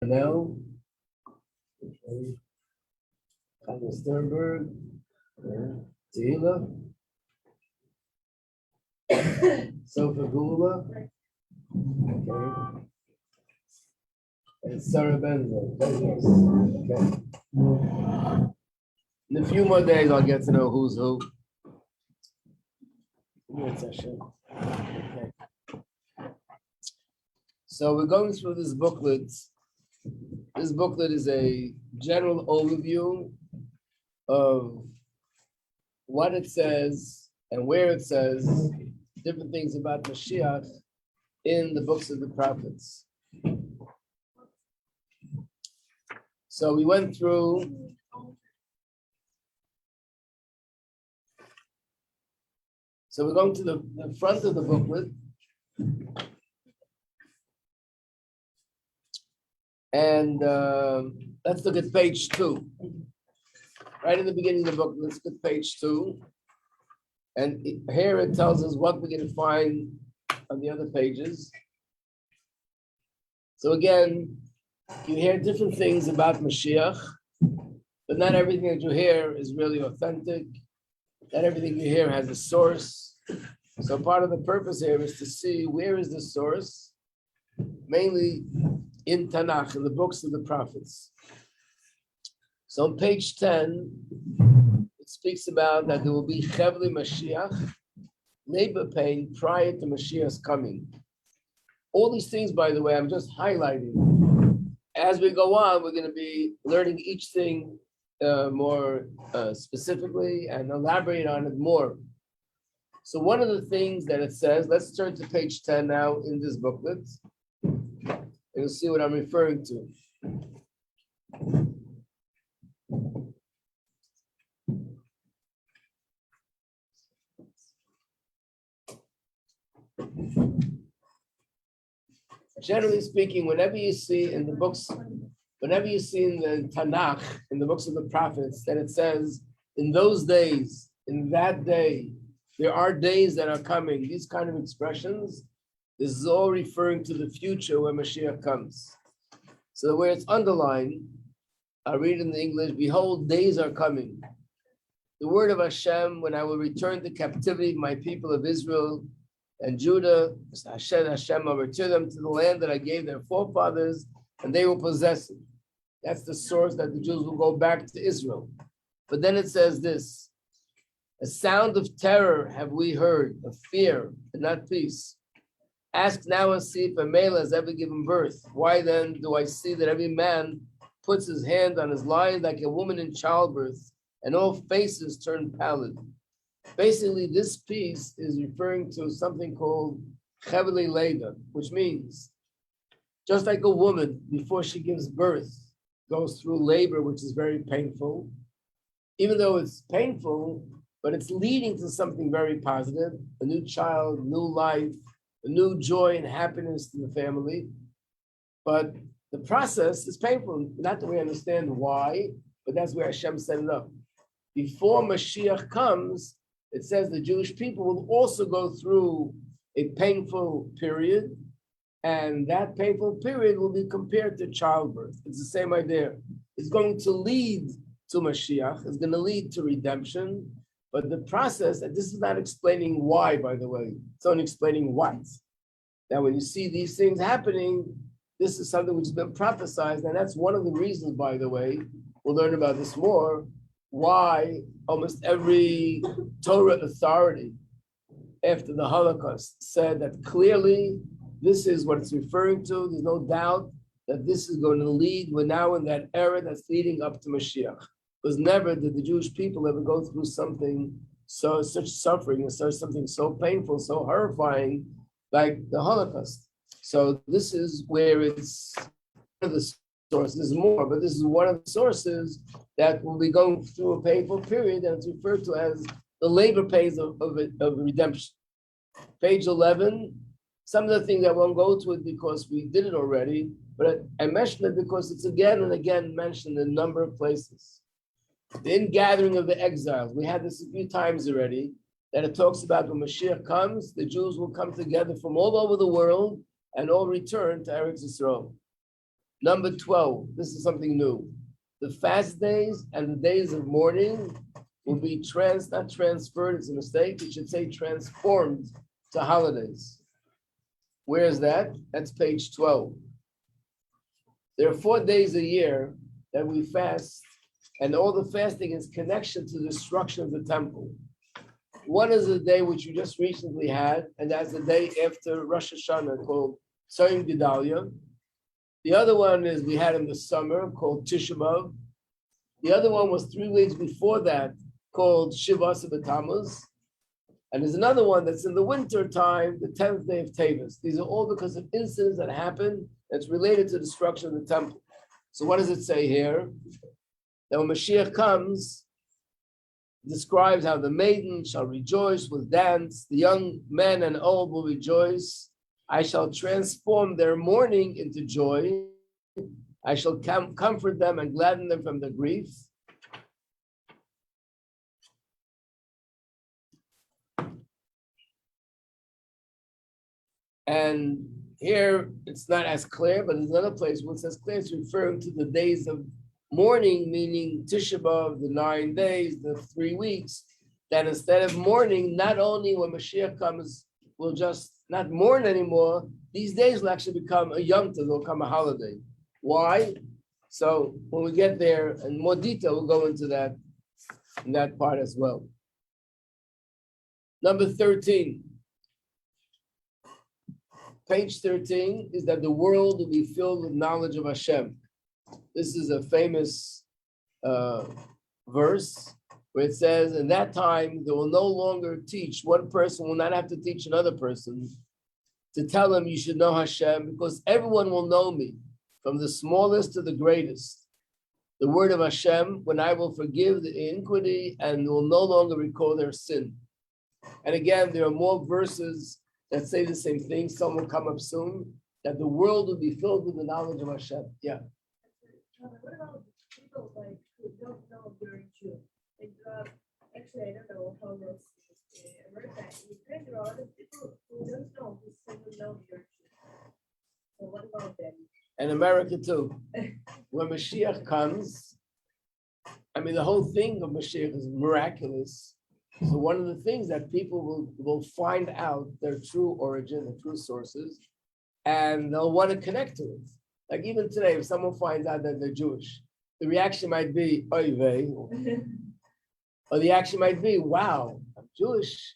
Now, Chana Sternberg, Geula, Sofa Geula, okay, and Sarah Benzo. Okay. In a few more days, I'll get to know who's who. Okay. So we're going through this booklet. This booklet is a general overview of what it says and where it says different things about Mashiach in the books of the prophets. So we went through So we're going to the front of the booklet. And let's look at page 2. Right in the beginning of the book, let's look at page 2. And here it tells us what we're going to find on the other pages. So again, you hear different things about Mashiach, but not everything that you hear is really authentic. Not everything you hear has a source. So part of the purpose here is to see where is the source, mainly in Tanakh, in the books of the prophets. So on page 10, it speaks about that there will be Chevli Mashiach, labor pain prior to Mashiach's coming. All these things, by the way, I'm just highlighting. As we go on, we're going to be learning each thing more specifically and elaborate on it more. So one of the things that it says, let's turn to page 10 now in this booklet. And you'll see what I'm referring to. Generally speaking, whenever you see in the books, whenever you see in the Tanakh, in the books of the prophets, that it says, in those days, in that day, there are days that are coming. These kind of expressions, this is all referring to the future when Mashiach comes. So where it's underlined, I read in the English, behold, days are coming. The word of Hashem, when I will return to captivity my people of Israel and Judah, Hashem will return them to the land that I gave their forefathers, and they will possess it. That's the source that the Jews will go back to Israel. But then it says this, a sound of terror have we heard, of fear and not peace. Ask now and see if a male has ever given birth. Why then do I see that every man puts his hand on his line like a woman in childbirth, and all faces turn pallid? Basically, this piece is referring to something called Chevli Leda, which means just like a woman before she gives birth goes through labor, which is very painful. Even though it's painful, but it's leading to something very positive, a new child, new life, a new joy and happiness to the family. But the process is painful, not that we understand why, but that's where Hashem set it up. Before Mashiach comes, it says the Jewish people will also go through a painful period, and that painful period will be compared to childbirth. It's the same idea. It's going to lead to Mashiach, it's going to lead to redemption, but the process, and this is not explaining why, by the way, it's only explaining what. Now, when you see these things happening, this is something which has been prophesied, and that's one of the reasons, by the way, we'll learn about this more, why almost every Torah authority after the Holocaust said that clearly this is what it's referring to. There's no doubt that this is going to lead, we're now in that era that's leading up to Mashiach. Because never did the Jewish people ever go through something such suffering and something so painful, so horrifying, like the Holocaust. So this is where it's one of the sources, more, but this is one of the sources that will be going through a painful period, and it's referred to as the labor pains of redemption. Page 11, some of the things I won't go to it because we did it already, but I mentioned it because it's again and again mentioned in a number of places. The ingathering of the exiles. We had this a few times already, that it talks about when Mashiach comes, the Jews will come together from all over the world and all return to Eretz Yisrael. Number 12, this is something new. The fast days and the days of mourning will be not transferred, it's a mistake. It should say transformed to holidays. Where is that? That's page 12. There are 4 days a year that we fast, and all the fasting is connection to the destruction of the temple. One is a day which we just recently had, and that's the day after Rosh Hashanah called Tzom Gedalia. The other one is we had in the summer called Tisha B'Av. The other one was 3 weeks before that called Shivas B'Tammuz. And there's another one that's in the winter time, the 10th day of Teves. These are all because of incidents that happened that's related to the destruction of the temple. So what does it say here? That when Mashiach comes, it describes how the maiden shall rejoice with dance, the young men and old will rejoice. I shall transform their mourning into joy. I shall comfort them and gladden them from their grief. And here it's not as clear, but there's another place where it says clear, it's referring to the days of mourning, meaning Tisha B'Av, the 9 days, the 3 weeks, that instead of mourning, not only when Mashiach comes, we'll just not mourn anymore, these days will actually become a Yom Tov, they'll become a holiday. Why? So when we get there in more detail, we'll go into that in that part as well. Number 13. Page 13 is that the world will be filled with knowledge of Hashem. This is a famous verse where it says, in that time, they will no longer teach. One person will not have to teach another person to tell them you should know Hashem, because everyone will know me, from the smallest to the greatest. The word of Hashem, when I will forgive the iniquity and will no longer recall their sin. And again, there are more verses that say the same thing. Some will come up soon, that the world will be filled with the knowledge of Hashem. Yeah. What about people like who don't know you're Jew? Like, actually, I don't know how this works. There are other people who don't know who still know you're Jew. So what about them? In America too. When Mashiach comes, I mean, the whole thing of Mashiach is miraculous. So one of the things that people will find out their true origin, their true sources, and they'll want to connect to it. Like even today, if someone finds out that they're Jewish, the reaction might be, oy vey, or the action might be, wow, I'm Jewish.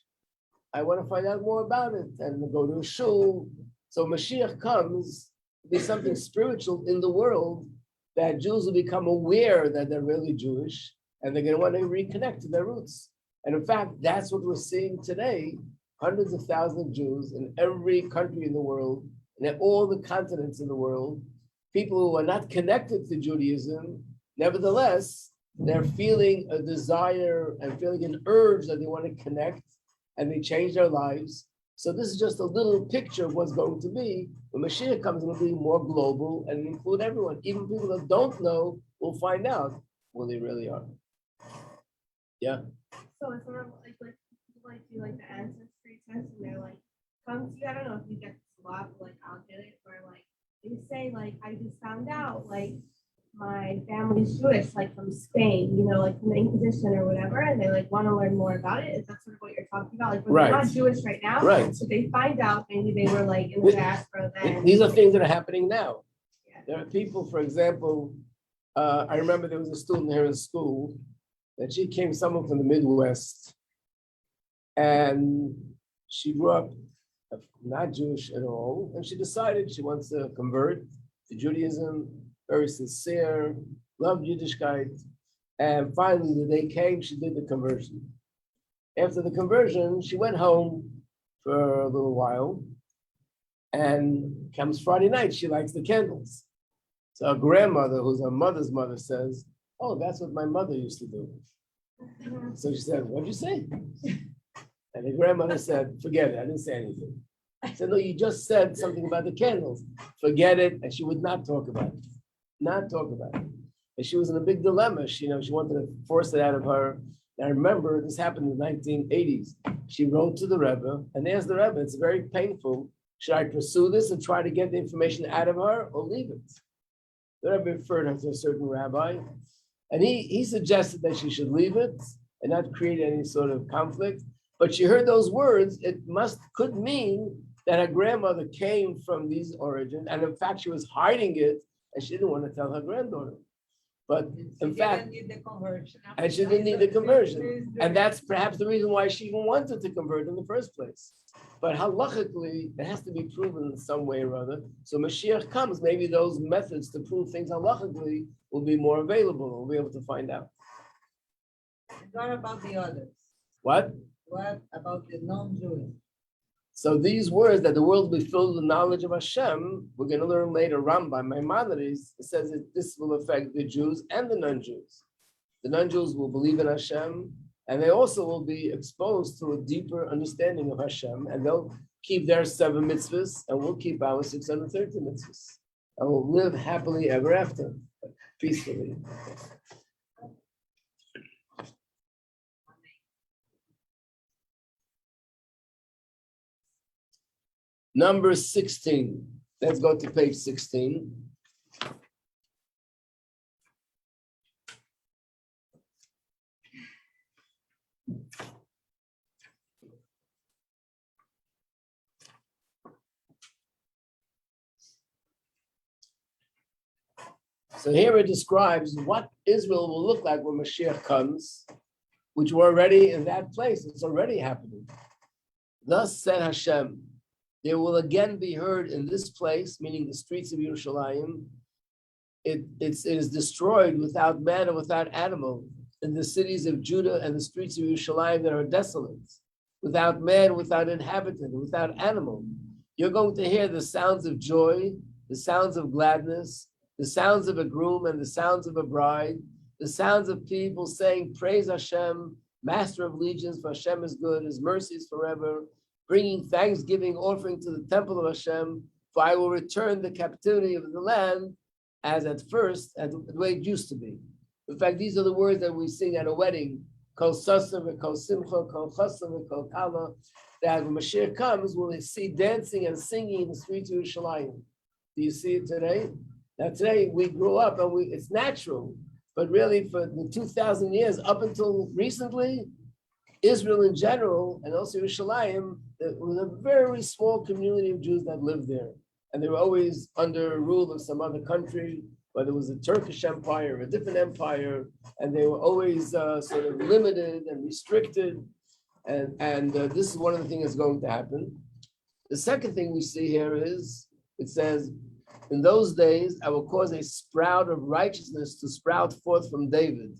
I want to find out more about it, and we'll go to a shul. So Mashiach comes, there's something spiritual in the world that Jews will become aware that they're really Jewish, and they're going to want to reconnect to their roots. And in fact, that's what we're seeing today. Hundreds of thousands of Jews in every country in the world, and in all the continents in the world, people who are not connected to Judaism, nevertheless, they're feeling a desire and feeling an urge that they want to connect, and they change their lives. So this is just a little picture of what's going to be. When Mashiach comes, it will be more global and include everyone. Even people that don't know will find out who they really are. Yeah. So it's sort of like do like the ancestry test, and they're like, come to you. I don't know if you get this a lot, but like I'll get it. Where like you say like I just found out like my family's Jewish, like from Spain, you know, like from the Inquisition or whatever, and they like want to learn more about it. Is that sort of what you're talking about? Like when they're not Jewish right now, right? So they find out maybe they were like in the diaspora then. These are things that are happening now. Yeah. There are people, for example, I remember there was a student here in school that she came someone from the Midwest, and she grew up not Jewish at all, and she decided she wants to convert to Judaism, very sincere, loved Yiddishkeit, and finally the day came, she did the conversion. After the conversion, she went home for a little while, and comes Friday night, she lights the candles. So her grandmother, who's her mother's mother, says, oh, that's what my mother used to do. So she said, what'd you say? And the grandmother said, forget it, I didn't say anything. I said, no, you just said something about the candles. Forget it. And she would not talk about it. Not talk about it. And she was in a big dilemma. She wanted to force it out of her. And I remember this happened in the 1980s. She wrote to the Rebbe and asked the Rebbe, it's very painful. Should I pursue this and try to get the information out of her or leave it? The Rebbe referred her to a certain rabbi, and he suggested that she should leave it and not create any sort of conflict. But she heard those words, could mean that her grandmother came from these origins, and in fact, she was hiding it, and she didn't want to tell her granddaughter. But in fact, and she didn't need the conversion. And that's perhaps the reason why she even wanted to convert in the first place. But halachically, it has to be proven in some way or other. So Mashiach comes, maybe those methods to prove things halachically will be more available. We'll be able to find out. What about the others? What? What about the non-Jews? So these words that the world will be filled with knowledge of Hashem, we're going to learn later. Rambam, Maimonides, says that this will affect the Jews and the non-Jews. The non-Jews will believe in Hashem, and they also will be exposed to a deeper understanding of Hashem, and they'll keep their 7 mitzvahs, and we'll keep our 630 mitzvahs, and we'll live happily ever after, peacefully. Number 16. Let's go to page 16. So here it describes what Israel will look like when Mashiach comes, which we're already in that place. It's already happening. Thus said Hashem, there will again be heard in this place, meaning the streets of Yerushalayim. It is destroyed without man and without animal, in the cities of Judah and the streets of Yerushalayim that are desolate, without man, without inhabitant, without animal. You're going to hear the sounds of joy, the sounds of gladness, the sounds of a groom and the sounds of a bride, the sounds of people saying, praise Hashem, Master of legions, for Hashem is good, his mercy is forever, bringing thanksgiving offering to the temple of Hashem, for I will return the captivity of the land as at first, as the way it used to be. In fact, these are the words that we sing at a wedding, Kol Sasa, Kol Simcha, Kol Chasa, Kol Kala, that when Mashiach comes, we'll see dancing and singing in the streets of Yerushalayim. Do you see it today? Now today we grew up and it's natural, but really for the 2,000 years, up until recently, Israel in general, and also Yerushalayim, there was a very small community of Jews that lived there. And they were always under rule of some other country, whether it was a Turkish empire or a different empire, and they were always sort of limited and restricted. And this is one of the things that's going to happen. The second thing we see here is, it says, in those days, I will cause a sprout of righteousness to sprout forth from David.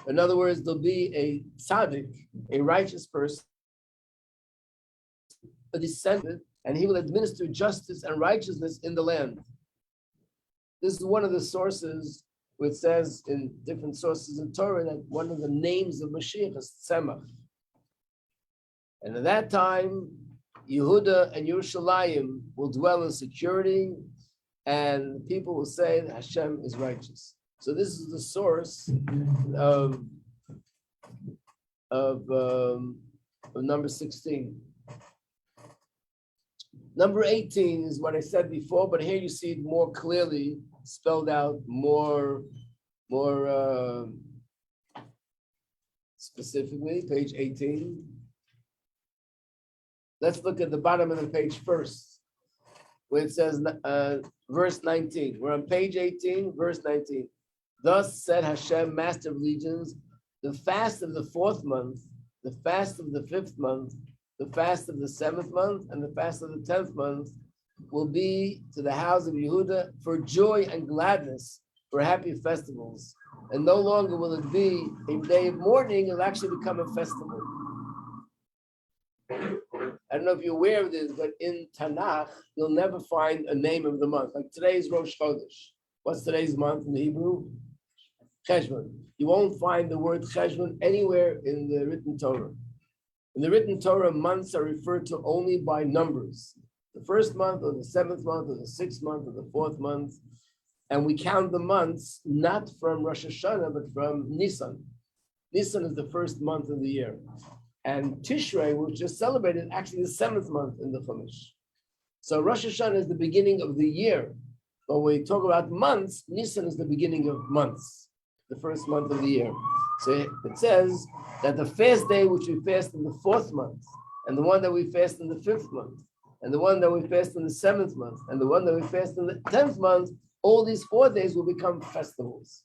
In other words, there'll be a tzaddik, a righteous person, a descendant, and he will administer justice and righteousness in the land. This is one of the sources where it says in different sources in Torah that one of the names of Mashiach is Tzemach. And at that time, Yehuda and Yerushalayim will dwell in security, and people will say that Hashem is righteous. So this is the source of number 16. Number 18 is what I said before, but here you see it more clearly spelled out, more specifically, page 18. Let's look at the bottom of the page first, where it says verse 19. We're on page 18, verse 19. Thus said Hashem, Master of legions, the fast of the 4th month, the fast of the 5th month, the fast of the 7th month, and the fast of the 10th month will be to the house of Yehuda for joy and gladness, for happy festivals. And no longer will it be a day of mourning, it'll actually become a festival. I don't know if you're aware of this, but in Tanakh, you'll never find a name of the month. Like today is Rosh Chodesh. What's today's month in the Hebrew? Cheshvan. You won't find the word Cheshvan anywhere in the written Torah. In the written Torah, months are referred to only by numbers. The 1st month, or the 7th month, or the 6th month, or the 4th month. And we count the months not from Rosh Hashanah, but from Nisan. Nisan is the 1st month of the year. And Tishrei, which is celebrated, actually the 7th month in the Chumash. So Rosh Hashanah is the beginning of the year. But when we talk about months, Nisan is the beginning of months, the first month of the year. So it says that the fast day which we fast in the 4th month, and the one that we fast in the 5th month, and the one that we fast in the 7th month, and the one that we fast in the 10th month, all these 4 days will become festivals.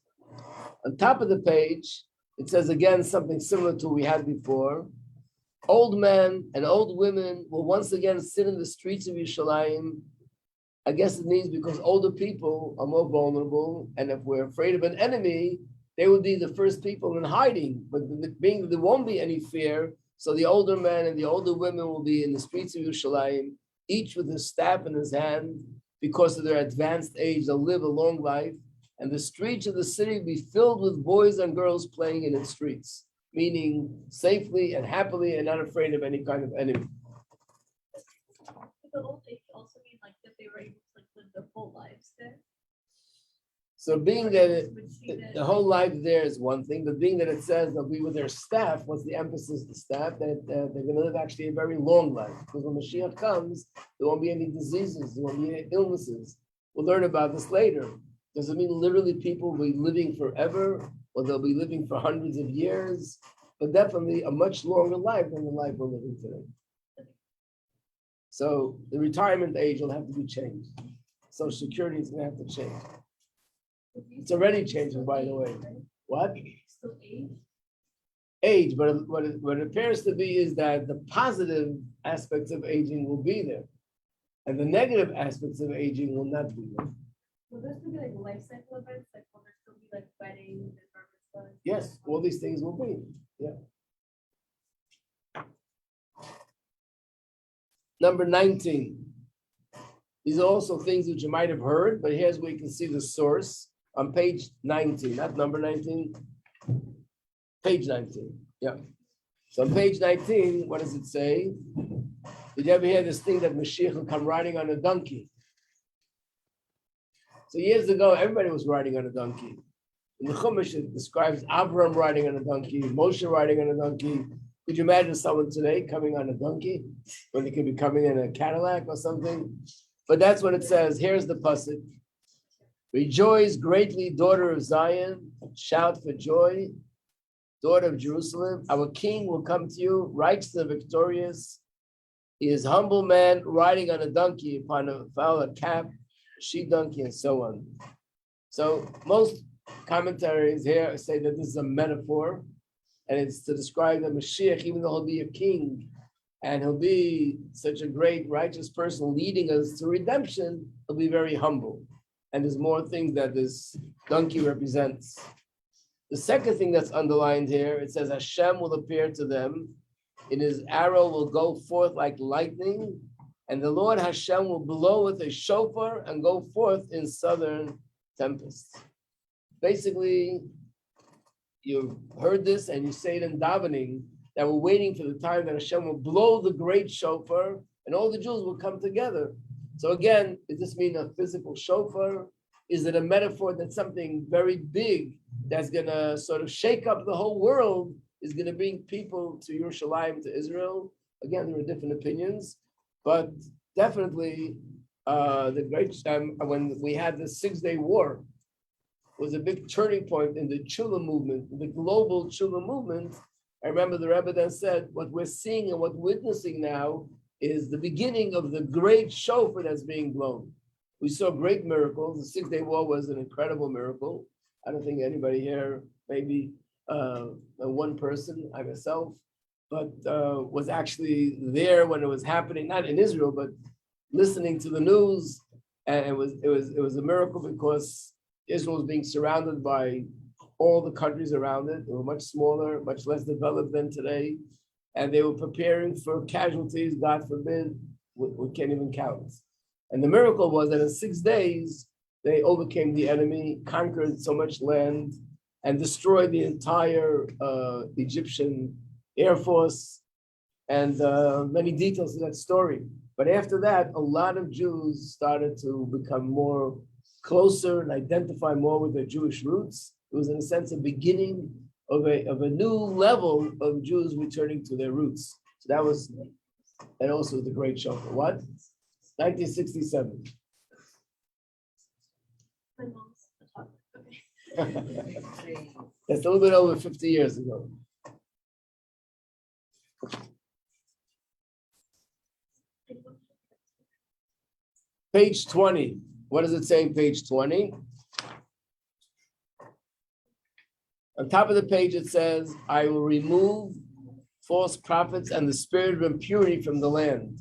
On top of the page, it says again something similar to what we had before. Old men and old women will once again sit in the streets of Yerushalayim. I guess it means because older people are more vulnerable, and if we're afraid of an enemy, they will be the first people in hiding. But being that there won't be any fear, so the older men and the older women will be in the streets of Yerushalayim, each with his staff in his hand. Because of their advanced age, they'll live a long life, and the streets of the city will be filled with boys and girls playing in its streets, meaning safely and happily and not afraid of any kind of enemy. The old age also mean like that they were able to live their whole lives there. So being that the whole life there is one thing, but being that it says they'll be with their staff, what's the emphasis of the staff? That they're going to live actually a very long life. Because when Mashiach comes, there won't be any diseases, there won't be any illnesses. We'll learn about this later. Does it mean literally people will be living forever, or they'll be living for hundreds of years? But definitely a much longer life than the life we're living today. So the retirement age will have to be changed. Social Security is going to have to change. It's already changing, by the way. What? Still age? Age, but what it appears to be is that the positive aspects of aging will be there, and the negative aspects of aging will not be there. Will there still be like life cycle events? Like will there still be like weddings and bar mitzvahs? Yes, all these things will be. Yeah. Number 19. These are also things which you might have heard, but here's where you can see the source on page 19, not number 19, page 19. Yeah. So on page 19, what does it say? Did you ever hear this thing that Mashiach will come riding on a donkey? So years ago, everybody was riding on a donkey. In the Chumash, it describes Abraham riding on a donkey, Moshe riding on a donkey. Could you imagine someone today coming on a donkey when they could be coming in a Cadillac or something? But that's what it says. Here's the pasuk. Rejoice greatly, daughter of Zion. Shout for joy, daughter of Jerusalem. Our king will come to you, righteous and victorious. He is humble man riding on a donkey upon a fowl, a calf, a she donkey, and so on. So most commentaries here say that this is a metaphor, and it's to describe that Mashiach, even though he'll be a king, and he'll be such a great righteous person leading us to redemption, he'll be very humble. And there's more things that this donkey represents. The second thing that's underlined here, it says Hashem will appear to them, and his arrow will go forth like lightning, and the Lord Hashem will blow with a shofar and go forth in southern tempests. Basically, you've heard this and you say it in davening, that we're waiting for the time that Hashem will blow the great shofar and all the Jews will come together. So again, does this mean a physical shofar? Is it a metaphor that something very big that's gonna sort of shake up the whole world is gonna bring people to Yerushalayim, to Israel? Again, there are different opinions, but definitely the great when we had the 6-day war was a big turning point in the Chula movement, the global Chula movement. I remember the Rebbe then said, what we're seeing and what we're witnessing now is the beginning of the great shofar that's being blown. We saw great miracles. The 6-day war was an incredible miracle. I don't think anybody here, maybe one person, I myself, but was actually there when it was happening, not in Israel, but listening to the news. And it was a miracle because Israel was being surrounded by all the countries around it. They were much smaller, much less developed than today. And they were preparing for casualties, God forbid, we can't even count. And the miracle was that in 6 days, they overcame the enemy, conquered so much land, and destroyed the entire Egyptian Air Force, and many details of that story. But after that, a lot of Jews started to become more closer and identify more with their Jewish roots. It was, in a sense, a beginning of a new level of Jews returning to their roots. So that was, and also the great shofar. What? 1967. My mom's a toddler. Okay. That's a little bit over 50 years ago. Page 20. What does it say in page 20? On top of the page, it says, I will remove false prophets and the spirit of impurity from the land.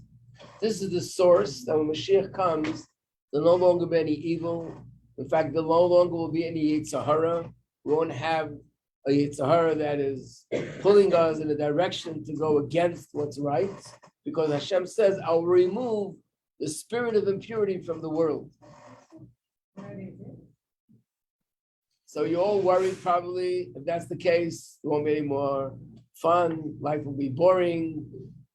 This is the source that when Mashiach comes, there'll no longer be any evil. In fact, there no longer will be any Yetzer Hara. We won't have a Yetzer Hara that is pulling us in a direction to go against what's right, because Hashem says, I will remove the spirit of impurity from the world. So you're all worried probably, if that's the case, there won't be any more fun, life will be boring.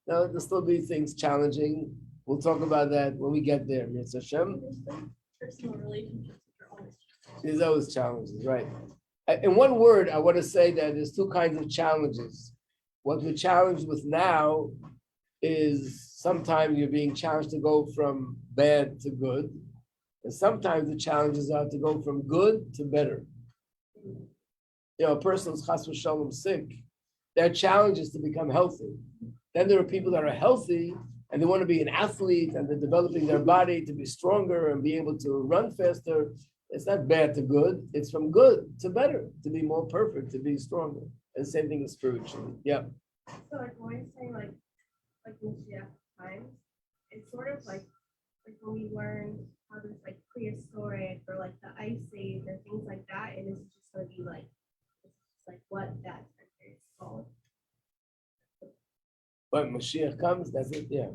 No, there'll still be things challenging. We'll talk about that when we get there, Mitzvah Hashem. Personal relationships are always. There's always challenges, right? In one word, I want to say that there's two kinds of challenges. What we're challenged with now is sometimes you're being challenged to go from bad to good. And sometimes the challenges are to go from good to better. You know, a person who's chas v'shalom sick, their challenge is to become healthy. Then there are people that are healthy and they want to be an athlete and they're developing their body to be stronger and be able to run faster. It's not bad to good. It's from good to better, to be more perfect, to be stronger. And the same thing is spiritually. Yeah. So like when we say like Moshiach times, it's sort of like when we learn how there's like prehistoric or like the ice age or things like that, and it's just gonna be like it's just like what that is called. But Mashiach comes, that's it, yeah.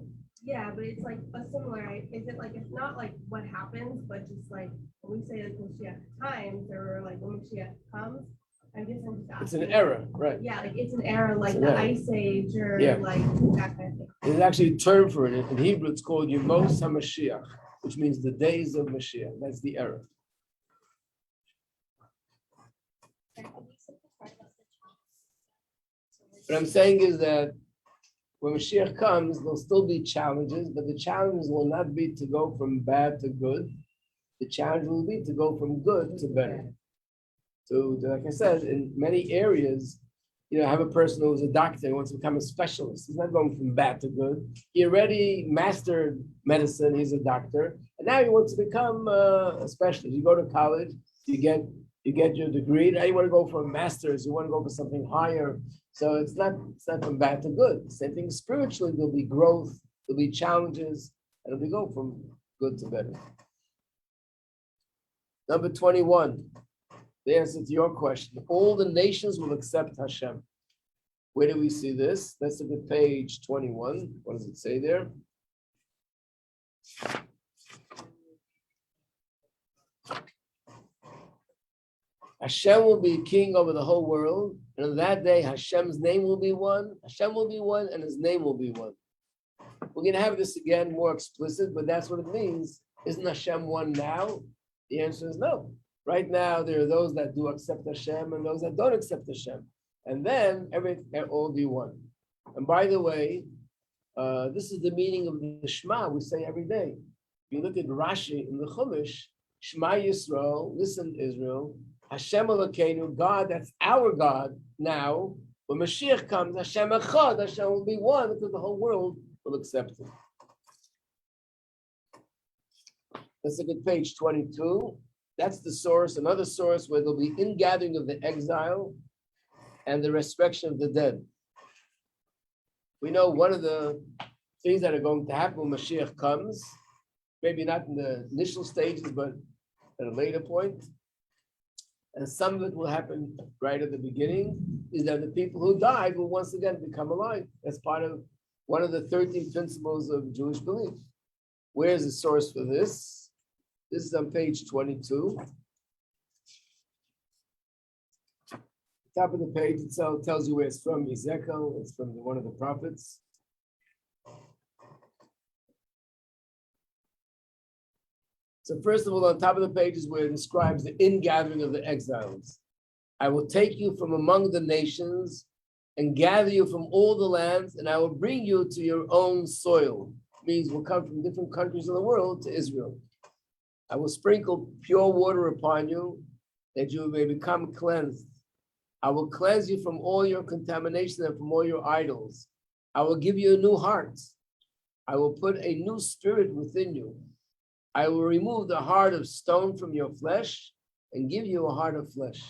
Yeah, but it's like a similar, is it like, it's not like what happens, but just like when we say like Moshiach times or like when Moshiach comes, I'm just It's an era, right? Yeah, like it's an era like It's an the era. Ice Age or Yeah. like that kind of thing. There's actually a term for it. In Hebrew, it's called Yemos HaMashiach, which means the days of Mashiach. That's the era. What I'm saying is that when Mashiach comes, there'll still be challenges, but the challenges will not be to go from bad to good. The challenge will be to go from good to better. So, like I said, in many areas, you know, I have a person who's a doctor, who wants to become a specialist. He's not going from bad to good. He already mastered medicine. He's a doctor, and now he wants to become a specialist. You go to college, you get your degree. Now you want to go for a master's. You want to go for something higher. So it's not from bad to good. Same thing spiritually. There'll be growth. There'll be challenges, and it'll be go from good to better. Number 21. The answer to your question. All the nations will accept Hashem. Where do we see this? Let's look at page 21. What does it say there? Hashem will be king over the whole world. And on that day, Hashem's name will be one. Hashem will be one, and his name will be one. We're going to have this again more explicit, but that's what it means. Isn't Hashem one now? The answer is no. Right now, there are those that do accept Hashem and those that don't accept Hashem. And then they'll all be one. And by the way, this is the meaning of the Shema we say every day. If you look at Rashi in the Chumash, Shema Yisrael, listen Israel, Hashem Elokeinu, God, that's our God now. When Mashiach comes, Hashem Echad, Hashem will be one because the whole world will accept him. Let's look at page 22. That's the source, another source where there'll be ingathering of the exile and the resurrection of the dead. We know one of the things that are going to happen when Mashiach comes, maybe not in the initial stages, but at a later point, and some of it will happen right at the beginning, is that the people who died will once again become alive. That's part of one of the 13 principles of Jewish belief. Where's the source for this? This is on page 22. Top of the page itself tells you where it's from. Ezekiel, it's from one of the prophets. So first of all, on top of the page is where it describes the ingathering of the exiles. I will take you from among the nations and gather you from all the lands, and I will bring you to your own soil. It means we'll come from different countries in the world to Israel. I will sprinkle pure water upon you, that you may become cleansed. I will cleanse you from all your contamination and from all your idols. I will give you a new heart. I will put a new spirit within you. I will remove the heart of stone from your flesh and give you a heart of flesh.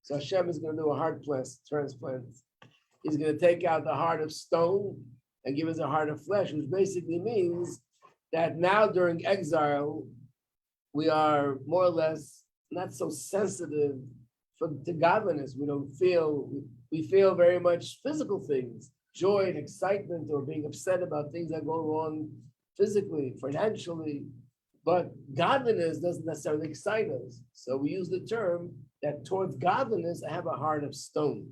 So Hashem is going to do a heart transplant. He's going to take out the heart of stone and give us a heart of flesh, which basically means that now during exile, we are more or less not so sensitive to godliness. We feel very much physical things, joy and excitement, or being upset about things that go wrong physically, financially. But godliness doesn't necessarily excite us. So we use the term that towards godliness, I have a heart of stone.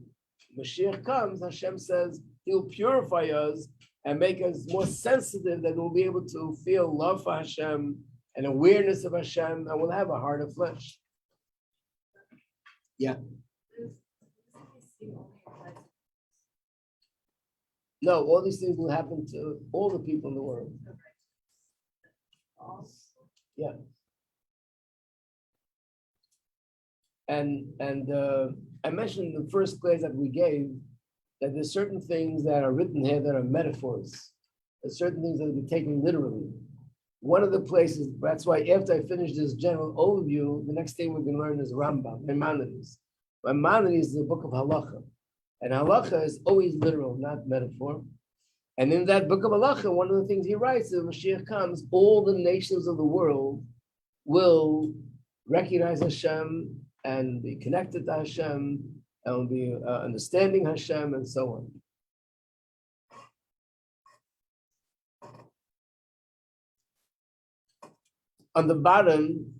Mashiach comes, Hashem says, he'll purify us and make us more sensitive, that we'll be able to feel love for Hashem and awareness of Hashem, and we'll have a heart of flesh. Yeah. No, all these things will happen to all the people in the world. Yeah. And I mentioned in the first class that we gave that there's certain things that are written here that are metaphors. There's certain things that will be taken literally. One of the places, that's why after I finish this general overview, the next thing we're going to learn is Rambam, Maimonides. Maimonides is the book of Halacha. And Halacha is always literal, not metaphor. And in that book of Halacha, one of the things he writes is when Mashiach comes, all the nations of the world will recognize Hashem and be connected to Hashem and will be understanding Hashem and so on. On the bottom,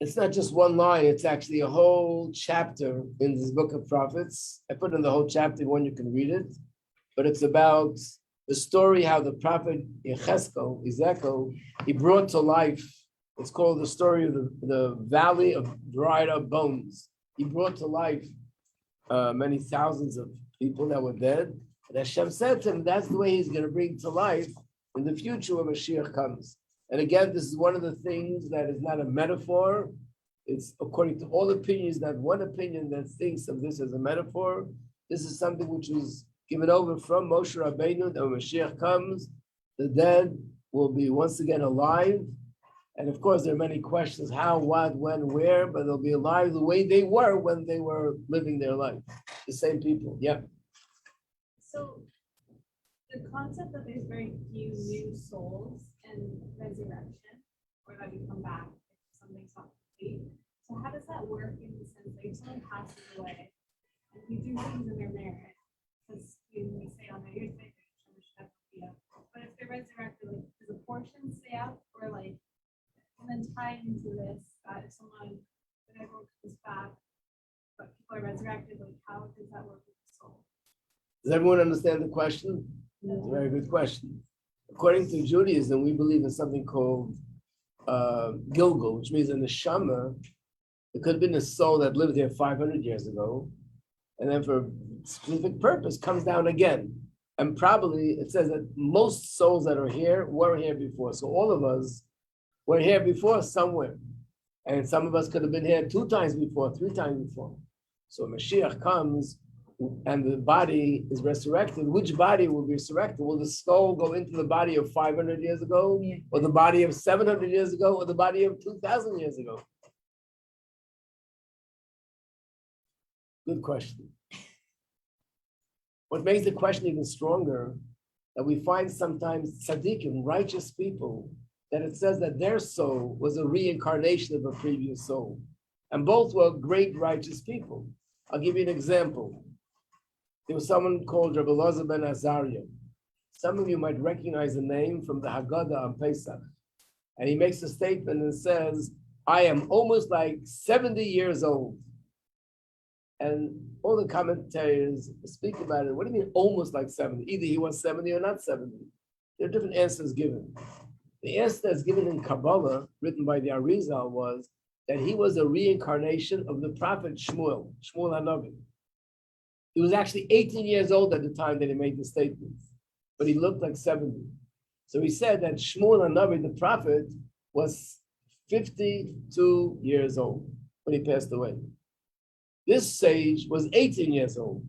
it's not just one line, it's actually a whole chapter in this book of prophets. I put in the whole chapter, one you can read it, but it's about the story how the prophet Ezekiel, he brought to life. It's called the story of the valley of dried up bones. He brought to life many thousands of people that were dead. And Hashem said to him, that's the way he's going to bring to life in the future when Mashiach comes. And again, this is one of the things that is not a metaphor. It's according to all opinions, not one opinion that thinks of this as a metaphor. This is something which was given over from Moshe Rabbeinu, that when Mashiach comes, the dead will be once again alive. And of course, there are many questions, how, what, when, where, but they'll be alive the way they were when they were living their life. The same people, yeah. So the concept that there's very few new souls and resurrection, or that we come back if something's not complete. So how does that work in the sense that if someone passes away and we do things in their merit, because we say on New Year's Day, but if they're resurrected, like, does a portion stay out, or like, and then tie into this, if someone, when everyone comes back, but people are resurrected, like how does that work with the soul? Does everyone understand the question? No. It's a very good question. According to Judaism, we believe in something called Gilgul, which means in the neshama, it could have been a soul that lived here 500 years ago, and then for a specific purpose comes down again. And probably it says that most souls that are here were here before. So all of us were here before somewhere. And some of us could have been here 2 times before, 3 times before. So Mashiach comes and the body is resurrected. Which body will be resurrected? Will the soul go into the body of 500 years ago, or the body of 700 years ago, or the body of 2,000 years ago? Good question. What makes the question even stronger, that we find sometimes tzaddikim, righteous people, that it says that their soul was a reincarnation of a previous soul. And both were great righteous people. I'll give you an example. There was someone called Rabbi Elazar ben Azariah. Some of you might recognize the name from the Haggadah on Pesach. And he makes a statement and says, I am almost like 70 years old. And all the commentators speak about it. What do you mean almost like 70? Either he was 70 or not 70. There are different answers given. The answer that's given in Kabbalah, written by the Arizal, was that he was a reincarnation of the prophet Shmuel HaNavi. He was actually 18 years old at the time that he made the statement, but he looked like 70. So he said that Shmuel HaNavi, the prophet, was 52 years old when he passed away. This sage was 18 years old.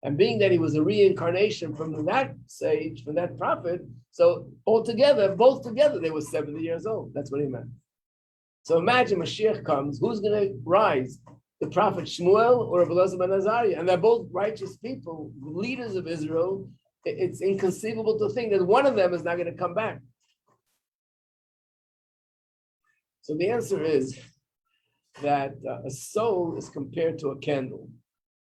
And being that he was a reincarnation from that sage, from that prophet, so altogether, both together, they were 70 years old. That's what he meant. So imagine Mashiach comes, who's going to rise? The prophet Shmuel or Rabbi Elazar ben Azariah? And they're both righteous people, leaders of Israel. It's inconceivable to think that one of them is not going to come back. So the answer is that a soul is compared to a candle.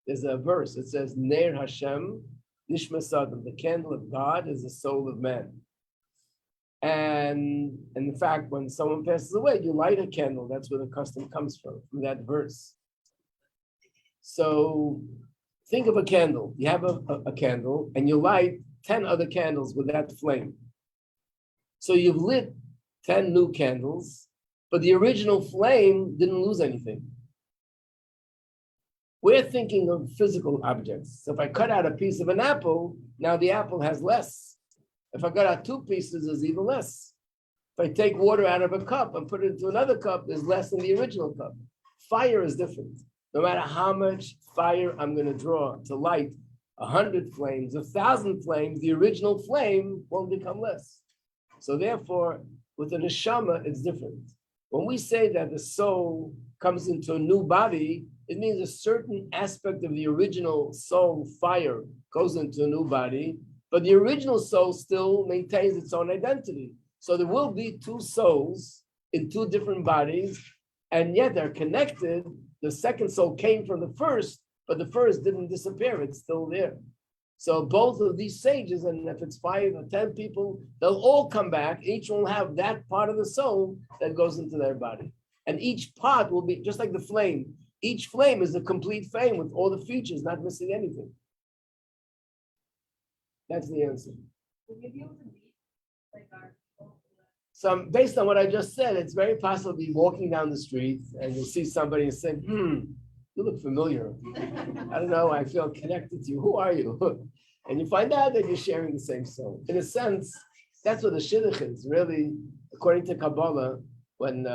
There's a verse, it says, Ner Hashem, Nishmas Adam, the candle of God is the soul of man. And in fact, when someone passes away, you light a candle. That's where the custom comes from that verse. So think of a candle. You have a candle and you light 10 other candles with that flame. So you've lit 10 new candles, but the original flame didn't lose anything. We're thinking of physical objects. So if I cut out a piece of an apple, now the apple has less. If I cut out 2 pieces, there's even less. If I take water out of a cup and put it into another cup, there's less than the original cup. Fire is different. No matter how much fire I'm going to draw to light 100 flames, 1,000 flames, the original flame won't become less. So therefore, with the neshama, it's different. When we say that the soul comes into a new body, it means a certain aspect of the original soul fire goes into a new body, but the original soul still maintains its own identity. So there will be 2 souls in 2 different bodies, and yet they're connected. The second soul came from the first, but the first didn't disappear. It's still there. So both of these sages, and if it's 5 or 10 people, they'll all come back. Each will have that part of the soul that goes into their body. And each part will be just like the flame. Each flame is a complete flame with all the features, not missing anything. That's the answer. Will you be able to meet like our people? So based on what I just said, it's very possible to be walking down the street and you'll see somebody and say, you look familiar. I don't know, I feel connected to you. Who are you? And you find out that you're sharing the same soul. In a sense, that's what the shidduch is. Really, according to Kabbalah, when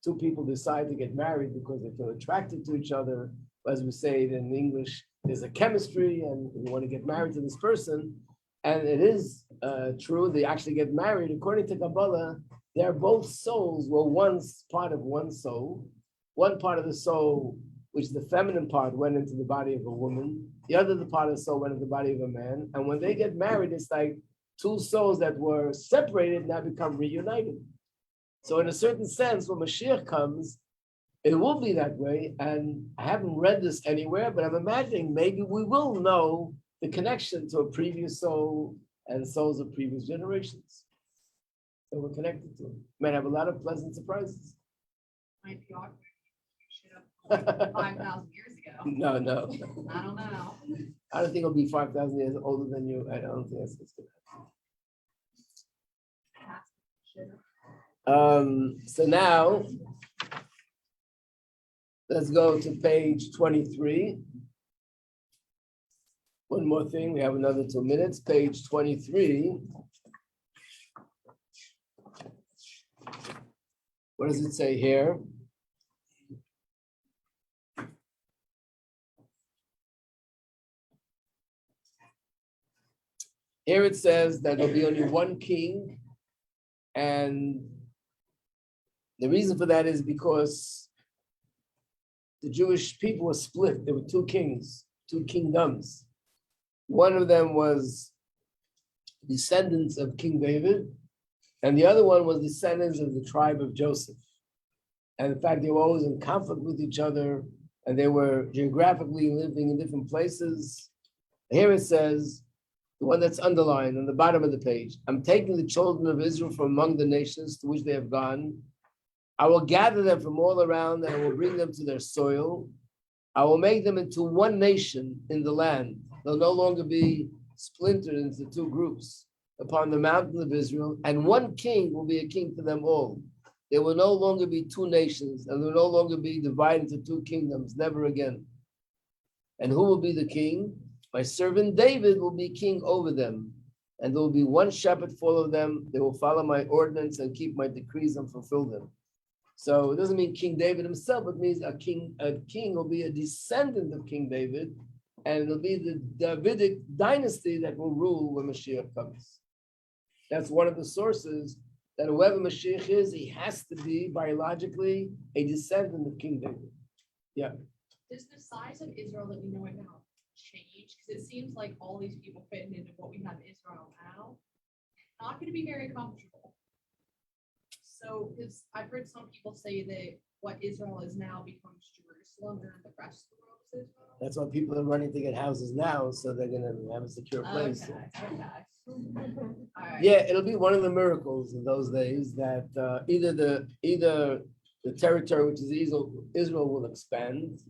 2 people decide to get married because they feel attracted to each other, as we say it in English, there's a chemistry and you want to get married to this person. And it is true, they actually get married. According to Kabbalah, they're both souls were once part of one soul. One part of the soul, which is the feminine part, went into the body of a woman. The other part of the soul went into the body of a man. And when they get married, it's like 2 souls that were separated now become reunited. So in a certain sense, when Mashiach comes, it will be that way. And I haven't read this anywhere, but I'm imagining maybe we will know the connection to a previous soul and souls of previous generations that we're connected to. Might have a lot of pleasant surprises. Might be awkward. You should have 5,000 years ago. No. I don't know. I don't think it'll be 5,000 years older than you. I don't think that's what's going to happen. So now, let's go to page 23. One more thing, we have another 2 minutes. Page 23. What does it say here? Here it says that there'll be only one king, and the reason for that is because the Jewish people were split. There were 2 kings, 2 kingdoms. One of them was descendants of King David, and the other one was descendants of the tribe of Joseph. And in fact, they were always in conflict with each other, and they were geographically living in different places. Here it says, the one that's underlined on the bottom of the page, I'm taking the children of Israel from among the nations to which they have gone. I will gather them from all around, and I will bring them to their soil. I will make them into one nation in the land. They'll no longer be splintered into 2 groups upon the mountain of Israel, and one king will be a king to them all. There will no longer be 2 nations, and there will no longer be divided into 2 kingdoms, never again. And who will be the king? My servant David will be king over them, and there will be one shepherd for all of them. They will follow my ordinance and keep my decrees and fulfill them. So it doesn't mean King David himself, it means a king will be a descendant of King David, and it'll be the Davidic dynasty that will rule when Mashiach comes. That's one of the sources that whoever Mashiach is, he has to be biologically a descendant of King David. Yeah. Does the size of Israel that we know it now change? Because it seems like all these people fitting into what we have in Israel now, not going to be very comfortable. So, because I've heard some people say that what Israel is now becomes Jerusalem, and the rest of the world is Israel. That's why people are running to get houses now, so they're gonna have a secure place. Okay. All right. Yeah, it'll be one of the miracles in those days that either the territory, which is Israel will expand,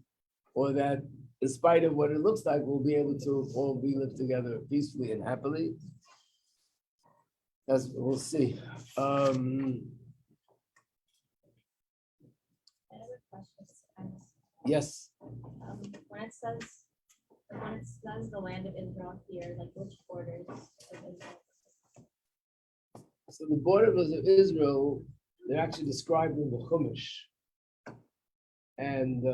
or that in spite of what it looks like, we'll be able to all be live together peacefully and happily. That's we'll see. I have a question. Yes. When it says the land of Israel here, like which borders of Israel? So the borders of Israel, they're actually described in the Chumash. And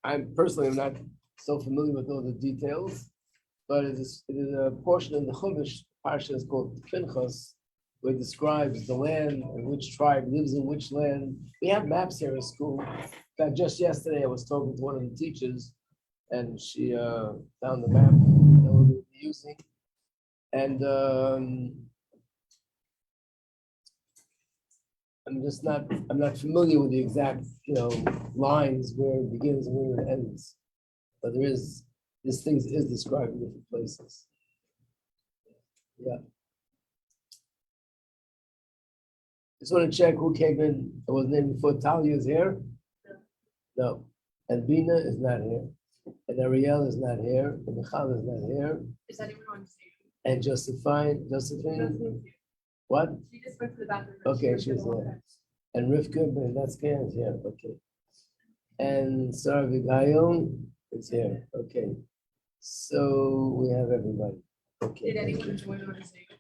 I personally am not so familiar with all the details, but it is a portion of the Chumash, Parsha is called Pinchas, where it describes the land and which tribe lives in which land. We have maps here in school. In fact, just yesterday I was talking to one of the teachers, and she found the map that we'll be using. And I'm not familiar with the exact, lines where it begins and where it ends. But this thing is described in different places. Yeah. Just want to check who came in. I was named before. Talia is here? No. And Bina is not here. And Ariel is not here. And Michal is not here. Is anyone on stage? And Josephine? What? She just went to the bathroom. Okay, she's there. And Rivka Bendatsky is here. Okay. And Sarah Vigayon is here. Okay. So we have everybody. Okay. Did anyone join on stage?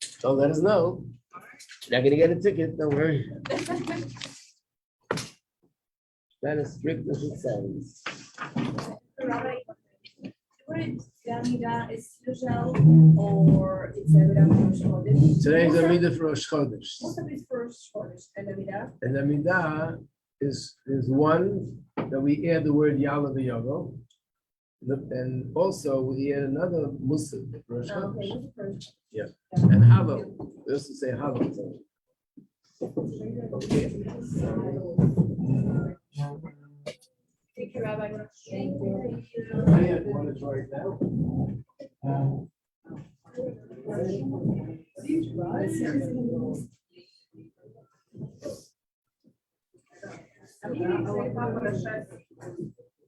So let us know. You're not gonna get a ticket, don't worry. That is strict as it sounds. Rabbi, would Amida is usual or it's Amida for Rosh Chodesh? Today is Amida for Rosh Chodesh. Most of it's for Rosh Chodesh and Amida. And Amida is one that we add the word Yala v'Yogo. And also we add another Muslim for Rosh Okay, Chodesh. what's the first? Yeah. And Havo. We also say Havo. Okay. Thank you, Rabbi. Thank you. I want to try it now.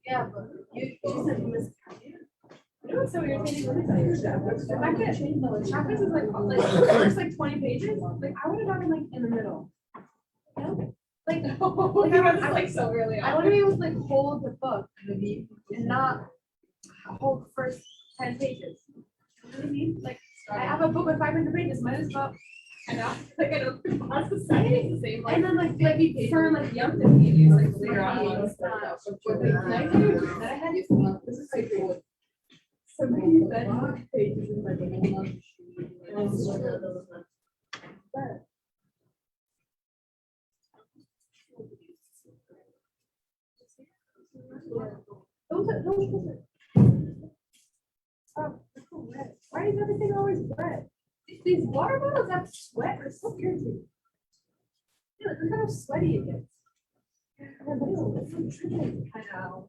Yeah, but you said you missed. You know what's so irritating? Let me tell you, the fact that chapters is like the first like 20 pages, like I would have done it like in the middle. You know? Like I was so early I want to be able to like hold the book and not hold the first 10 pages. You know what I mean? Like I have a book with 500 pages, might as well. I know, like I don't want to say the same. And then like for like young pages, like figure out that I had this is like cool. So many pages in my book. Don't. Oh, it's so wet. Why is everything always wet? These water bottles have sweat. It's so irritating. Yeah, look how sweaty it gets. I know.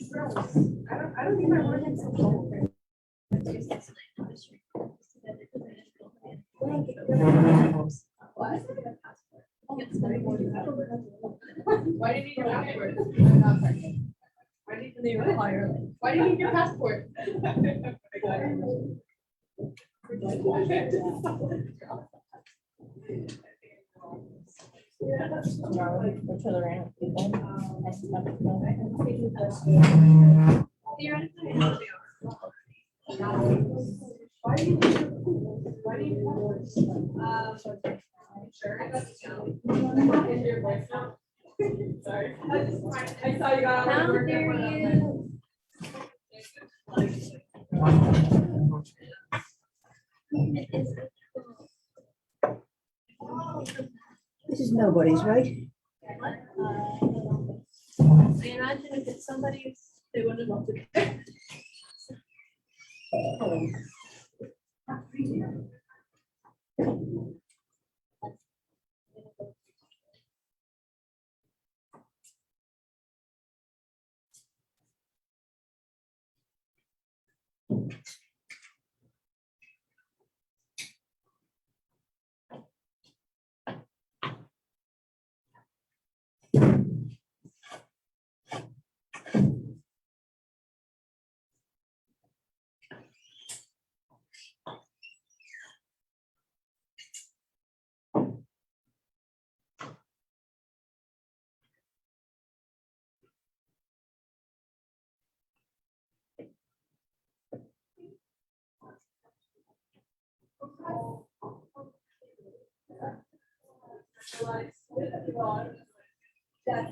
It's gross. I don't think my water gets so cold. What? Why do you need your passport? Why do you need your passport? Why do you need your passport? Why do you sure? I saw you got. How dare you? It is. This is nobody's, right? I imagine if it's somebody's, they wouldn't have loved it.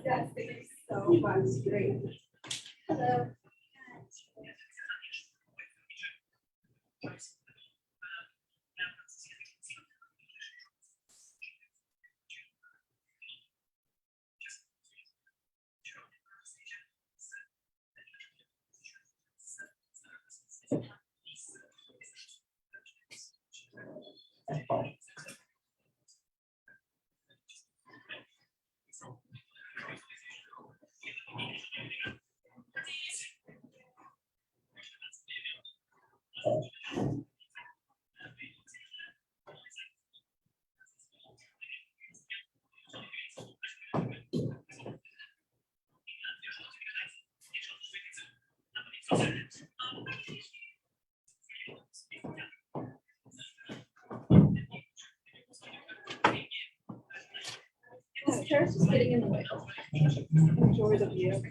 That's so much great. Hello. This chair's just getting in the way. Enjoy the view.